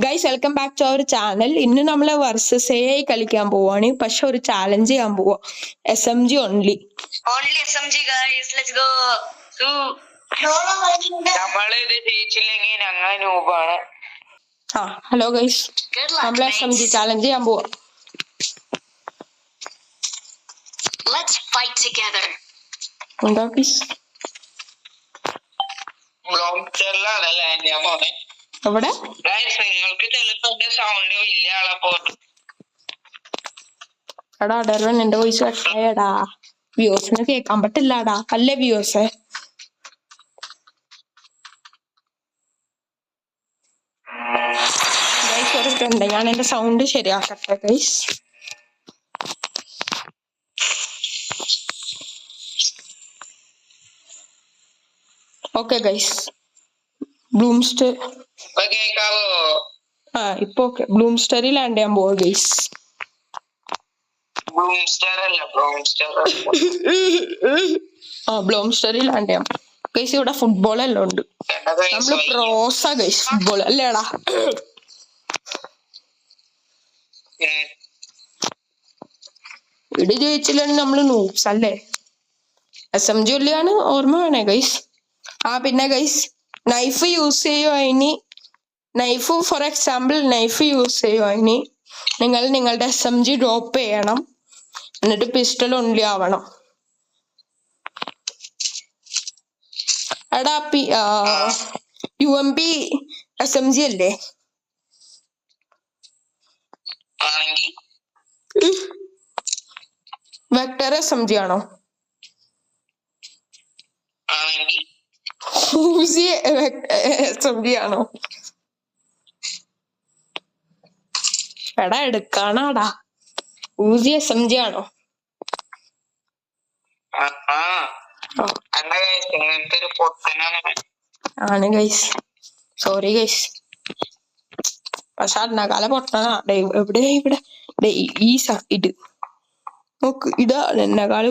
Guys welcome back to our channel. ഇന്ന് നമ്മൾ versus AI കളിക്കാൻ പോവാണ്. പക്ഷെ ഒരു ചാലഞ്ച് ചെയ്യാൻ പോവാ. SMG only SMG guys, let's go. നമ്മളിത് ജയിച്ചില്ലെങ്കിൽ ഞങ്ങൾ നൂബാണ്. ഹലോ ഗൈസ്, നമ്മൾ SMG ചാലഞ്ച് ചെയ്യാൻ പോവാ. Let's fight together. എന്താ ഗൈസ്? ബ്ലോക്ചറിലാണല്ലേ എന്റെ മോനെ. എവിടെ നിങ്ങൾക്ക് ചിലപ്പോ സൗണ്ട് വലിയ ആളെ പോകും. എടാ ഡെർവൻ, എന്റെ വോയിസ് കട്ടായടാ. വ്യൂസിന് കേൾക്കാൻ പറ്റില്ലാടാ. അല്ലേ വ്യൂസേ? ഗൈസ് ഒരു സെക്കൻഡ്, ഞാൻ എന്റെ സൗണ്ട് ശരിയാക്കട്ടെ ഗൈസ്. ഓക്കെ ഗൈസ്, ബ്ലൂംസ്റ്റർ കേക്കാവോ? ഇപ്പൊ ഓക്കെ. ബ്ലൂംസ്റ്ററിൽ ലാൻഡ് ചെയ്യാൻ പോവാ ഗൈസ്. ബ്ലൂംസ്റ്ററിൽ ലാൻഡ് ചെയ്യാം ഗൈസ്. ഇവിടെ ഫുട്ബോൾ എല്ലാം ഉണ്ട്. നമ്മള് പ്രോസാ ഗൈസ് ഫുട്ബോൾ അല്ലേടാ? ഇവിടെ ചോദിച്ചില്ലെങ്കിൽ നമ്മള് നൂബ്സ് അല്ലേ? SMG ഉള്ളിയാണ് ഓർമ്മ വേണേ ഗൈസ്. പിന്നെ ഗൈസ്, നൈഫ് യൂസ് ചെയ്യുവോ? ഇനി knife for example knife use ചെയ്യുവോ? ഇനി നിങ്ങൾ നിങ്ങളുടെ SMG ഡ്രോപ്പ് ചെയ്യണം, എന്നിട്ട് പിസ്റ്റൾ ഓൺലി ആവണം. എടാ UMP SMG അല്ലേ? വെക്ടർ SMG ആണോ? ഊസി SMG ആണോ? എടാ എടുക്കാനാടാ. ഊസി SMG ആണോ? ആണ് ഗൈസ്, സോറി ഗൈസ്. പക്ഷെ അന്നകാല പൊട്ടനാ. എവിടെ ഇവിടെ ഈ ഇത് നോക്ക്, ഇതാണ് എന്നെക്കാള്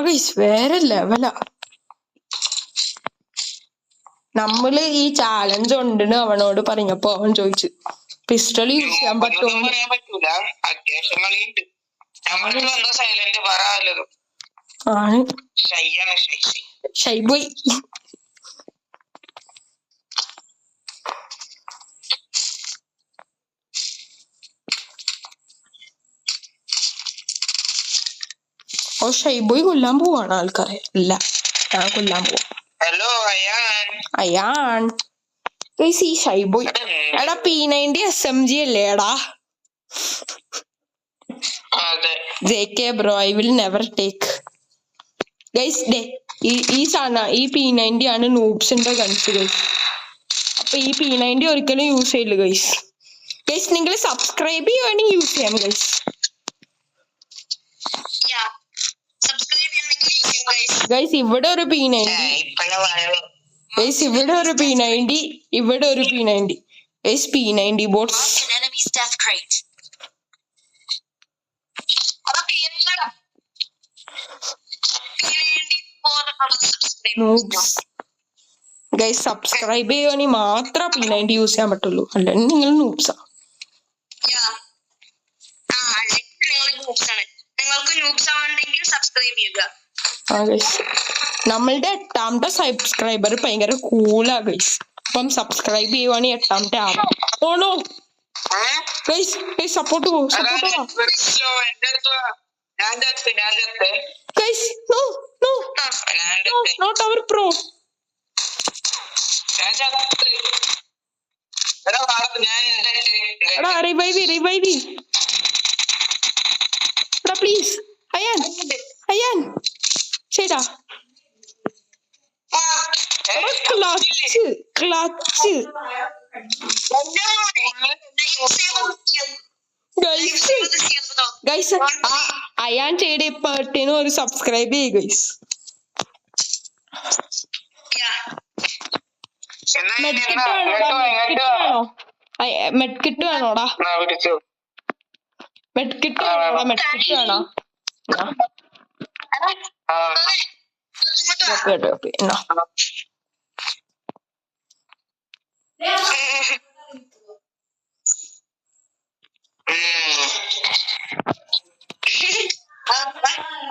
ഗൈസ്. വേറെ ലെവലാ. നമ്മള് ഈ ചാലഞ്ച് ഉണ്ടെന്ന് അവനോട് പറഞ്ഞപ്പോ അവൻ ചോദിച്ചു പിസ്റ്റൾ യൂസ് ചെയ്യാൻ പറ്റുമോ? ആണ് ഷൈബോയ്. ഷൈബോയ് കൊല്ലാൻ പോവാണ് ആൾക്കാരെ. അല്ല, ഞാൻ കൊല്ലാൻ പോവാ. ഹലോ അയാൻ ഗൈസ്, ഈ ഷൈബോയ്. എടാ P90 SMG അല്ലേടാ? JK bro, I will never take. Guys ഈ P90 ആണ് നൂബ്സിന്റെ ഗൺസ് ഗൈസ്. അപ്പൊ ഈ P90 ഒരിക്കലും യൂസ് ചെയ്യില്ല ഗൈസ്. ഗൈസ് നിങ്ങൾ സബ്സ്ക്രൈബ് ചെയ്യുവാണെങ്കിൽ യൂസ് ചെയ്യാം ഗൈസ്. ഗൈസ് ഇവിടെ ഒരു P90, ഗൈസ് ഇവിടെ ഒരു P90, ഇവിടെ ഒരു P90. Guys P90 boats. Guys subscribe ചെയ്യുവാണെങ്കിൽ മാത്രം P90 യൂസ് ചെയ്യാൻ പറ്റുള്ളൂ, അല്ലെങ്കിൽ നിങ്ങൾ നൂബ്സാ. നമ്മളുടെ 8ാമത്തെ സബ്സ്ക്രൈബർ ഭയങ്കര കൂളാ ഗൈസ്. അപ്പം സബ്സ്ക്രൈബ് ചെയ്യുവാണെങ്കിൽ 8ാമത്തെ ആവാം. ഓണോ ഗൈസ്, സപ്പോർട്ട് പോ, സപ്പോർട്ട് പോ ഗൈസ്. നോ നോ നോട്ട് അവർ പ്രോ. എടാ റിവൈവ് എടാ പ്ലീസ്. അയ്യാൻ ശരിടാ. Clutch guys. അയാൻ ചെയ്ത ഇപ്പട്ടിന് ഒരു സബ്സ്ക്രൈബ് ചെയ്യ് ഗൈസ്. മെഡ്കിറ്റ് വേണോടാ? മെഡ്കിറ്റ് വേണോ?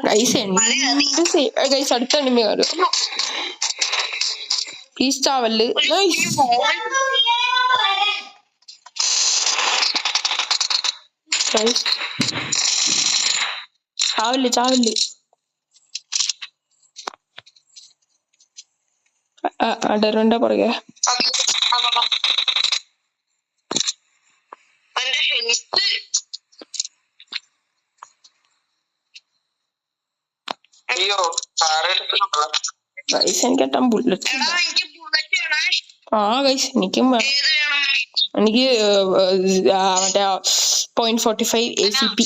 ഗൈസ് ഗൈസ് അടുത്ത അനിമ കയറും. പ്ലീസ് ചാവല്. ചാവല് ചാവല്. അടരുണ്ട പുറകെ. ഗൈസ് എനിക്ക് എത്താൻ ബുള്ളറ്റ്. ആ ഗൈസ് എനിക്കും വേണം. എനിക്ക് മറ്റേ 0.45 ACP.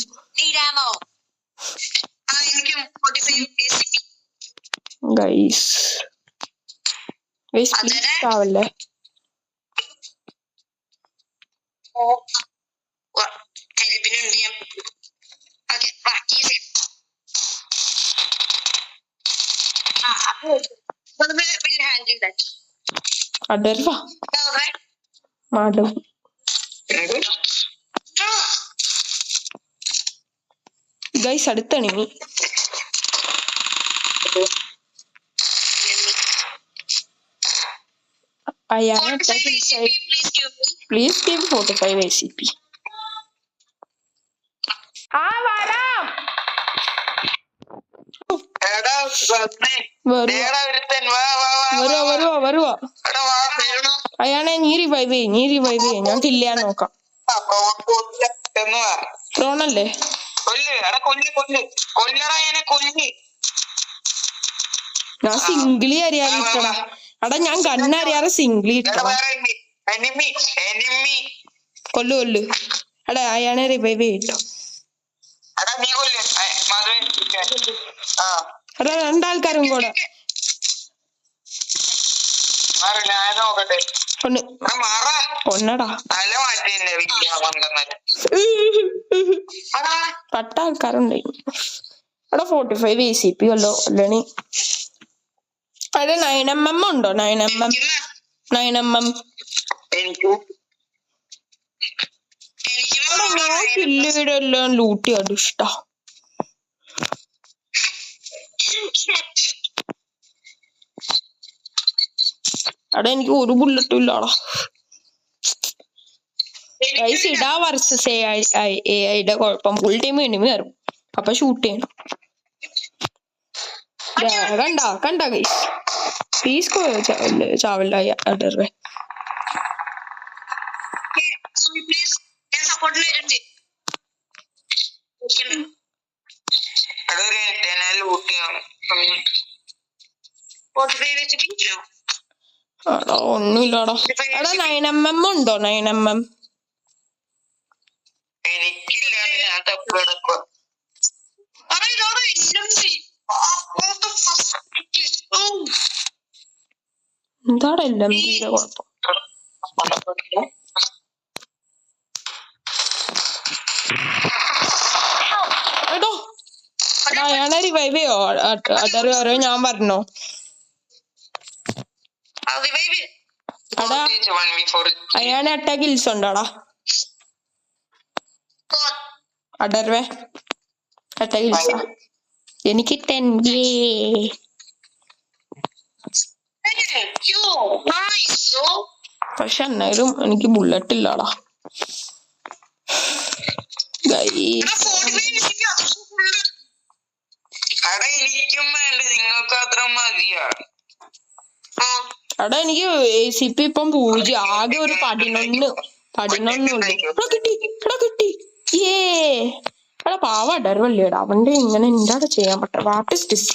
ഗൈസ് ഗൈസ് പ്ലീസ് ചാവല്ലേ. അടർവാ മാഡം. ഗൈസ് അടുത്തണിമി. Please give 45 ACP. ആ വരാം. വരുവാ. അയാളെ നീ റിവൈവ് ചെയ്യ്. ഞാൻ കില്ലാൻ നോക്കാം. ട്രോണല്ലേ? ഞാൻ സിംഗിളി അറിയാതെ ഇട്ടടാ. എടാ ഞാൻ കണ്ണറിയാതെ സിംഗിളി ഇട്ടടാ. കൊല്ലു. എടാ അയാളെ റിവൈവ് ചെയ്യട്ടോ. എടാ രണ്ടാൾക്കാരും കൂടെ കൊന്നടാ. പട്ട ആൾക്കാരുണ്ടായി. എടാ 45 ACP കൊല്ലോ അല്ലേണി. അവിടെ 9mm ഉണ്ടോ? 9mm ഞാൻ കില്ല് വീട് എല്ലാം ലൂട്ടി അത് ഇഷ്ട. അവിടെ എനിക്ക് ഒരു ബുള്ളറ്റും ഇല്ലാടാ. ഗൈസ് ഇടാ വർസസ് AI കുഴപ്പം. ഫുൾ ടൈം എനിമി കയറും. അപ്പൊ ഷൂട്ട് ചെയ്യണം. കണ്ട ഗൈസ് പ്ലീസ് ചാവല്ല അടർവേ. എടാ ഒന്നുമില്ലാടാ. എടാ 9mm ഉണ്ടോ? 9mm എന്താടാ എല്ലാം കുഴപ്പം. എടോ അയാളെ റിവൈവ് ചെയ്യോ? അടറിയോ ഞാൻ പറഞ്ഞോ? എടാ അയാളെ 8 kills ഉണ്ടോടാ? അടർവേ 8 kills. എനിക്ക് 10. പക്ഷെ എന്നാലും എനിക്ക് ബുള്ളറ്റ് ഇല്ലാടാ. എടാ എനിക്ക് ACP ഇപ്പം 0. ആകെ ഒരു 11 ഉള്ളു. കിട്ടി. എടാ പാവ അടർവല്ലേടാ. അവന്റെ ഇങ്ങനെ എന്താ ചെയ്യാൻ പറ്റുക? What is this?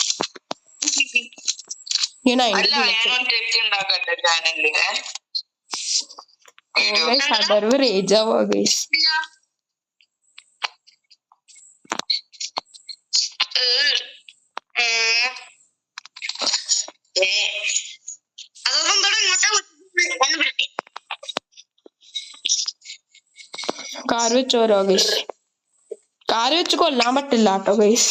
അടർവ് റേജ് ആവുക ഗൈസ്. കാറ് വെച്ചോരോ ഗൈസ്. കാറ് വെച്ച് കൊല്ലാൻ പറ്റില്ല കേട്ടോ ഗൈസ്.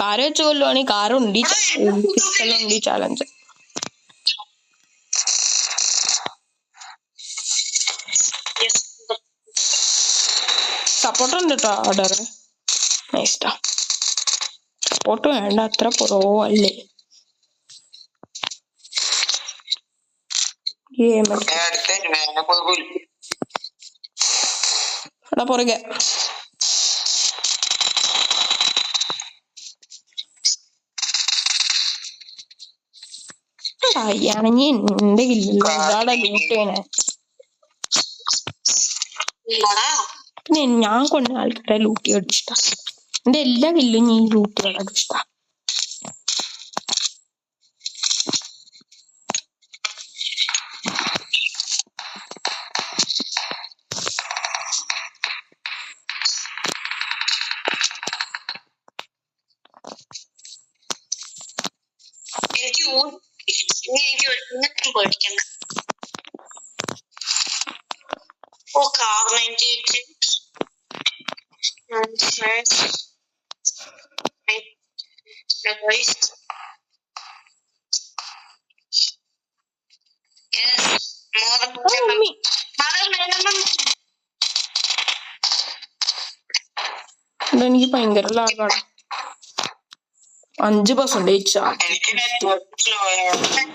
കാറ് വെച്ച് കൊല്ലുവാണെങ്കിൽ കാറുണ്ടി പിസ്റ്റലുണ്ടി ചാലഞ്ച്. സപ്പോർട്ട് ഉണ്ട് കേട്ടോ ഓർഡർ. നൈസ്റ്റാ. സപ്പോർട്ട് വേണ്ട, അത്ര പ്രോ അല്ലേ. എടാ പുറകെ അയ്യാണെങ്കി എന്റെ കില്ലാണ് ലൂട്ട് ചെയ്യണേ. പിന്നെ ഞാൻ കൊണ്ട ആൾക്കാരെ ലൂട്ട് ചെയ്യാൻ ഇഷ്ട. എന്റെ എല്ലാ കില്ലും നീ ലൂട്ട് ചെയ്യാൻ ഇഷ്ട. പേടിക്കണ്ട. ഓ കാർ 98 എനിക്ക് ഭയങ്കര ലാഗാണ്. 5%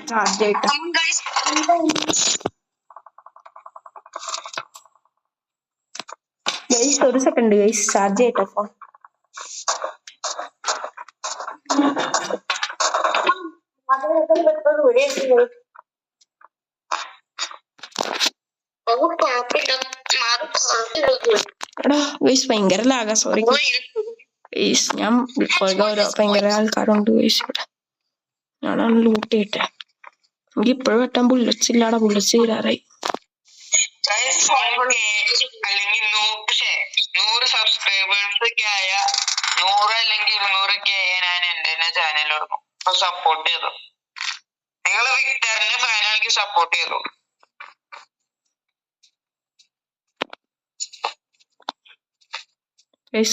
ചാർജ് ആയിട്ട്. ഗൈസ് ഒരു സെക്കൻഡ് ഗൈസ്, ചാർജ് ചെയ്യട്ടെ ഫോൺ. എടാ ഗൈസ് ഭയങ്കര ലാഗാ, സോറി ഗൈസ്. ഞാൻ ഭയങ്കര ആൾക്കാരുണ്ട് ഗൈസ് ഇവിടെ. ഞാനാണ് ലൂട്ട് ചെയ്യട്ടെ. എനിക്ക് ഇപ്പോഴും വെട്ടാൻ ബുള്ളറ്റ്സ് ഇല്ലാടാ, ബുള്ളറ്റ്സ് തീരാറായി. അല്ലെങ്കിൽ 100 സബ്സ്ക്രൈബേഴ്സ് ഒക്കെ ആയ 100 അല്ലെങ്കിൽ 200 ഒക്കെ ആയ ഞാൻ എന്റെ തന്നെ ചാനൽ തുടങ്ങും. അപ്പൊ സപ്പോർട്ട് ചെയ്തു. നിങ്ങൾ വിക്ടറിന്റെ ഫാനാണെങ്കിൽ സപ്പോർട്ട് ചെയ്തു.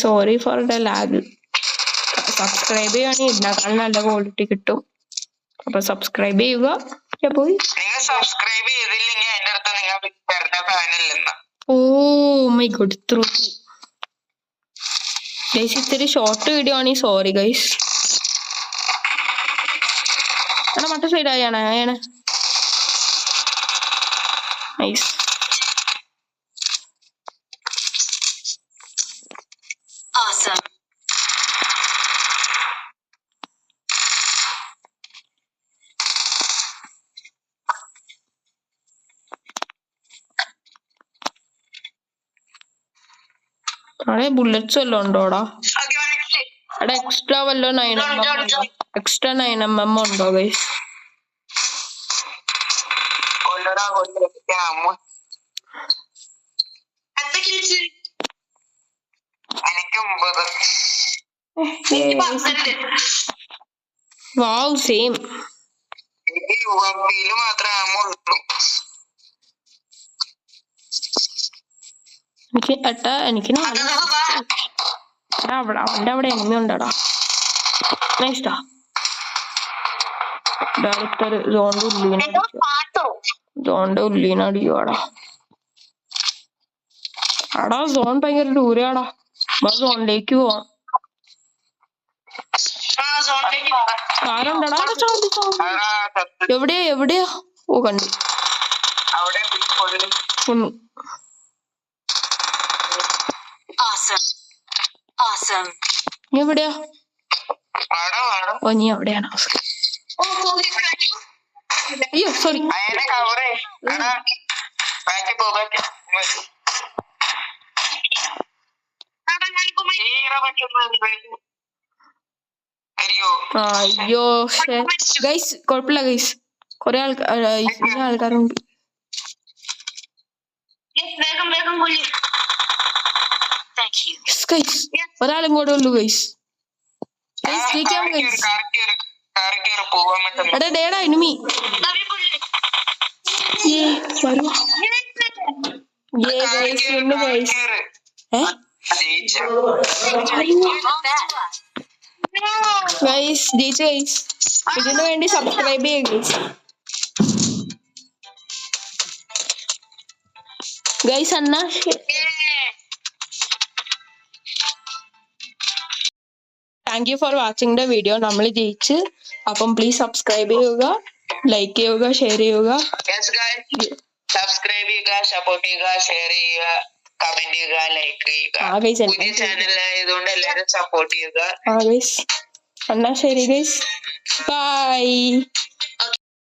Sorry for the lag. Subscribe ചെയ്യുകയാണെങ്കിൽ ഇതിനേക്കാളും നല്ല ക്വാളിറ്റി കിട്ടും. അപ്പൊ സബ്സ്ക്രൈബ് ചെയ്യുക. പോയി നിങ്ങൾ സബ്സ്ക്രൈബ് ചെയ്തില്ലെങ്കിൽ അതിന്റെ അടുത്ത് നിങ്ങൾ വിക്ടറിന്റെ ഫാനല്ലെന്ന. Oh my god, through guys. ഇത്തിരി ഷോർട്ട് വീഡിയോ ആണെങ്കിൽ സോറി ഗൈസ്. എടാ മറ്റേ സൈഡ് ആയാണ് നൈസ്. Awesome. അവിടെ ബുള്ളറ്റ്സ് വല്ലതും ഉണ്ടോടാ? അവിടെ എക്സ്ട്രാ വല്ലോ 9mm ഉണ്ടോ ഗൈസ്? വാവ് സെയിം. എനിക്ക് അവിടെ അവന്റെ അവിടെ എനിമി ഉണ്ടടാ. നൈസ്റ്റാ. അടുത്തൊരു സോണിന്റെ ഉള്ളീനടിയോടാ. അടാ സോൺ ഭയങ്കര ദൂരെയാടാ. സോണിലേക്ക് പോവാം. കാറുണ്ടടാ. എവിടെയാ? ഓ കണ്ടു. നീ എവിടെയാ? ഓ നീ എവിടെയാണ്? അയ്യോ സോറി. അയ്യോ ഗൈസ് കുഴപ്പമില്ല ഗൈസ്. കൊറേ ആൾക്കാരുണ്ട്. ഒരാളും കൂടെ ഉള്ളു ഗൈസ്. എടാ ഡേടാ എനിമി. ഗൈസ് ജയിച്ചു ഗൈസ്. ഇതിനു വേണ്ടി സബ്സ്ക്രൈബ് ചെയ്യുക ഗൈസ്. ഗൈസ് എന്നാ thank you for watching the video. നമ്മൾ ജയിച്ച്. അപ്പം പ്ലീസ് സബ്സ്ക്രൈബ് ചെയ്യുക, ലൈക്ക് ചെയ്യുക, ഷെയർ ചെയ്യുക. സബ്സ്ക്രൈബ് ചെയ്യുക, സപ്പോർട്ട് ചെയ്യുക, ഷെയർ ചെയ്യുക, കമന്റ് ചെയ്യുക, ലൈക്ക് ചെയ്യുക. പുതിയ ചാനൽ ആയതുകൊണ്ട് എല്ലാവരും സപ്പോർട്ട് ചെയ്യുക. ഗൈസ് എന്നാ ശരി ഗൈസ്, ബൈ.